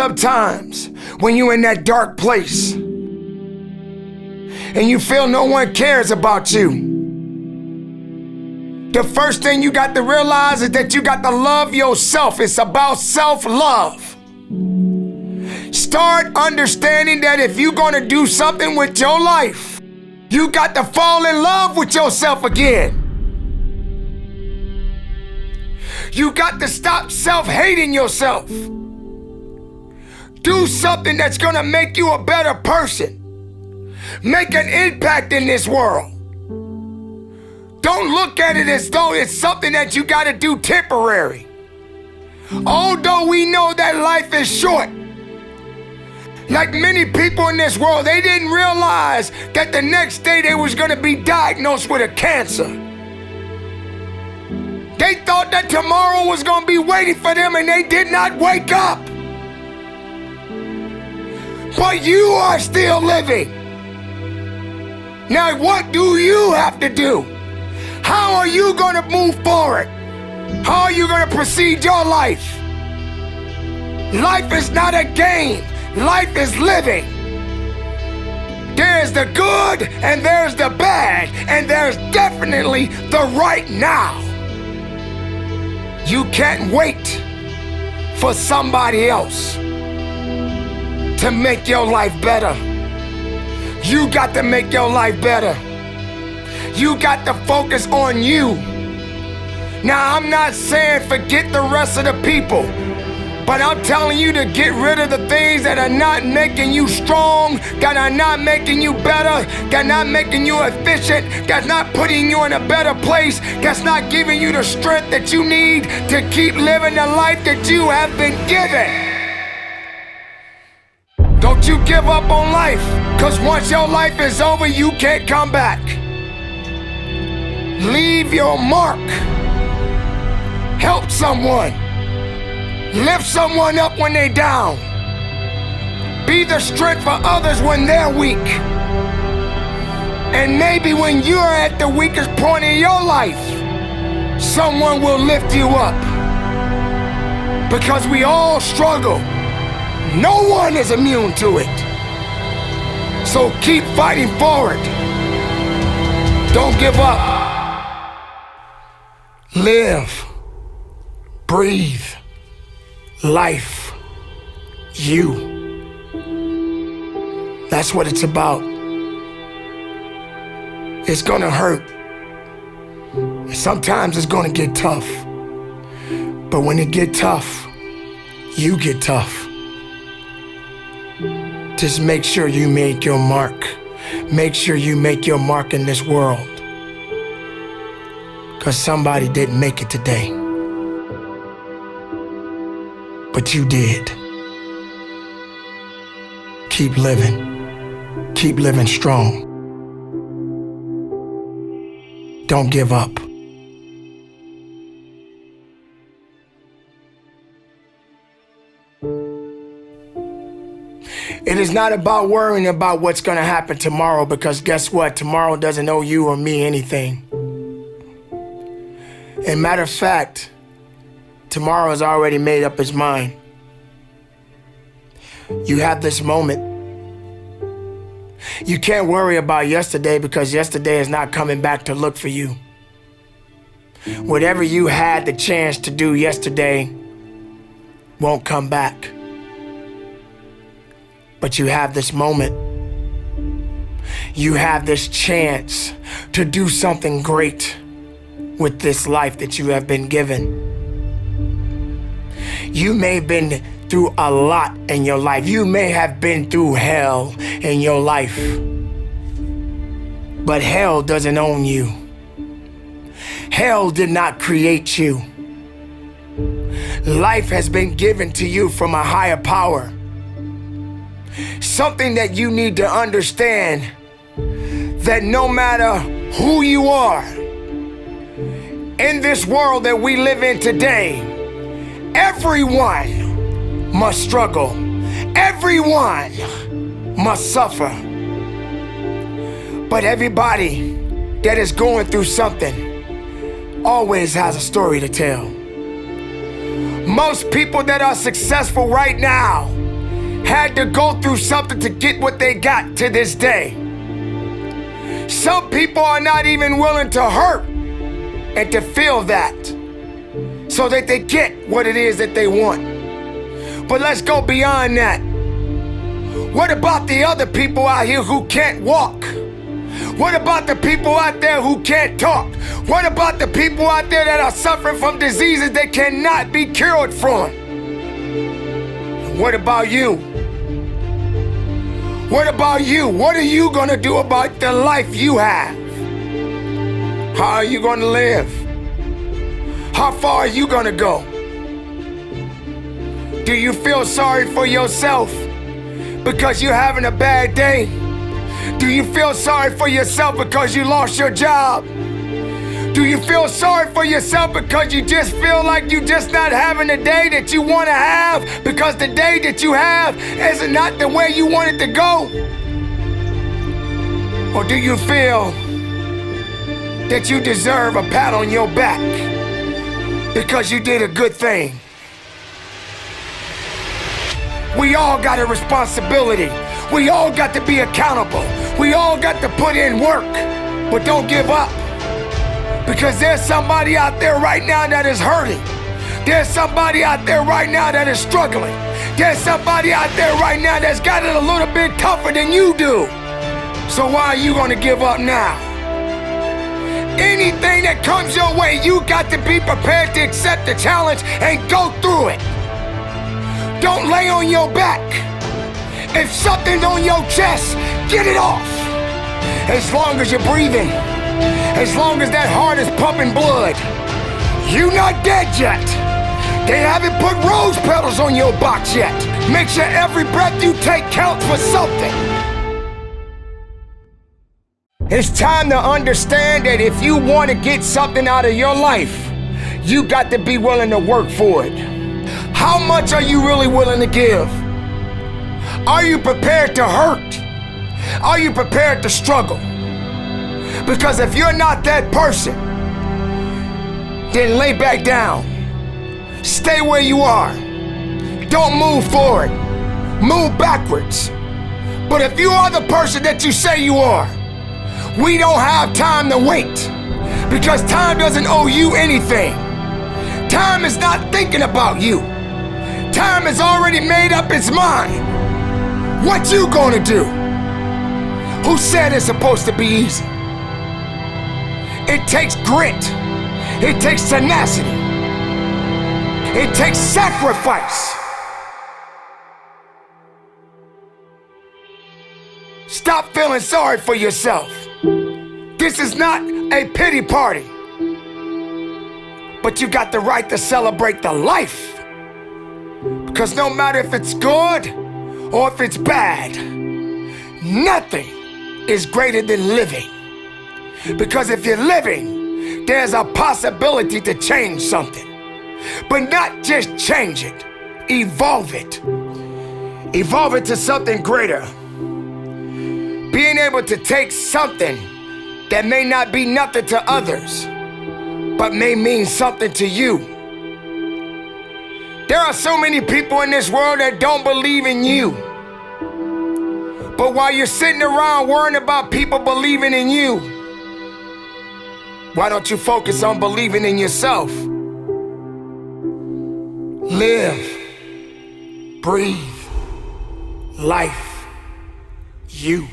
Sometimes when you're in that dark place and you feel no one cares about you, the first thing you got to realize is that you got to love yourself. It's about self-love. Start understanding that if you're going to do something with your life, you got to fall in love with yourself again. You got to stop self-hating yourself. Do something that's going to make you a better person. Make an impact in this world. Don't look at it as though it's something that you got to do temporary. Although we know that life is short, like many people in this world, they didn't realize that the next day they was going to be diagnosed with a cancer. They thought that tomorrow was going to be waiting for them, and they did not wake up. But you are still living. Now, what do you have to do? How are you going to move forward? How are you going to proceed your life? Life is not a game. Life is living. There's the good and there's the bad, and there's definitely the right now. You can't wait for somebody else to make your life better. You got to make your life better. You got to focus on you. Now, I'm not saying forget the rest of the people, but I'm telling you to get rid of the things that are not making you strong, that are not making you better, that are not making you efficient, that's not putting you in a better place, that's not giving you the strength that you need to keep living the life that you have been given. Don't you give up on life, because once your life is over, you can't come back. Leave your mark. Help someone. Lift someone up when they're down. Be the strength for others when they're weak. And maybe when you're at the weakest point in your life, someone will lift you up. Because we all struggle. No one is immune to it. So keep fighting forward. Don't give up. Live. Breathe. Life. You. That's what it's about. It's gonna hurt. Sometimes it's gonna get tough. But when it get tough, you get tough. Just make sure you make your mark. Make sure you make your mark in this world. Because somebody didn't make it today. But you did. Keep living. Keep living strong. Don't give up. It is not about worrying about what's going to happen tomorrow, because guess what? Tomorrow doesn't owe you or me anything. And matter of fact, tomorrow has already made up its mind. You have this moment. You can't worry about yesterday, because yesterday is not coming back to look for you. Whatever you had the chance to do yesterday won't come back. But you have this moment. You have this chance to do something great with this life that you have been given. You may have been through a lot in your life. You may have been through hell in your life. But hell doesn't own you. Hell did not create you. Life has been given to you from a higher power. Something that you need to understand, that no matter who you are, in this world that we live in today, everyone must struggle. Everyone must suffer. But everybody that is going through something always has a story to tell. Most people that are successful right now had to go through something to get what they got to this day. Some people are not even willing to hurt and to feel that so that they get what it is that they want. But let's go beyond that. What about the other people out here who can't walk? What about the people out there who can't talk? What about the people out there that are suffering from diseases they cannot be cured from? What about you? What about you? What are you gonna do about the life you have? How are you gonna live? How far are you gonna go? Do you feel sorry for yourself because you're having a bad day? Do you feel sorry for yourself because you lost your job? Do you feel sorry for yourself because you just feel like you're just not having the day that you want to have because the day that you have is not the way you want it to go? Or do you feel that you deserve a pat on your back because you did a good thing? We all got a responsibility. We all got to be accountable. We all got to put in work, but don't give up. Because there's somebody out there right now that is hurting. There's somebody out there right now that is struggling. There's somebody out there right now that's got it a little bit tougher than you do. So why are you gonna give up now? Anything that comes your way, you got to be prepared to accept the challenge and go through it. Don't lay on your back. If something's on your chest, get it off. As long as you're breathing, as long as that heart is pumping blood, you're not dead yet. They haven't put rose petals on your box yet. Make sure every breath you take counts for something. It's time to understand that if you want to get something out of your life, you got to be willing to work for it. How much are you really willing to give? Are you prepared to hurt? Are you prepared to struggle? Because if you're not that person, then lay back down. Stay where you are. Don't move forward. Move backwards. But if you are the person that you say you are, we don't have time to wait. Because time doesn't owe you anything. Time is not thinking about you. Time has already made up its mind. What you gonna do? Who said it's supposed to be easy? It takes grit. It takes tenacity. It takes sacrifice. Stop feeling sorry for yourself. This is not a pity party. But you got the right to celebrate the life. Because no matter if it's good or if it's bad, nothing is greater than living. Because if you're living, there's a possibility to change something. But not just change it, evolve it. Evolve it to something greater. Being able to take something that may not be nothing to others, but may mean something to you. There are so many people in this world that don't believe in you. But while you're sitting around worrying about people believing in you, why don't you focus on believing in yourself? Live, breathe, life, you.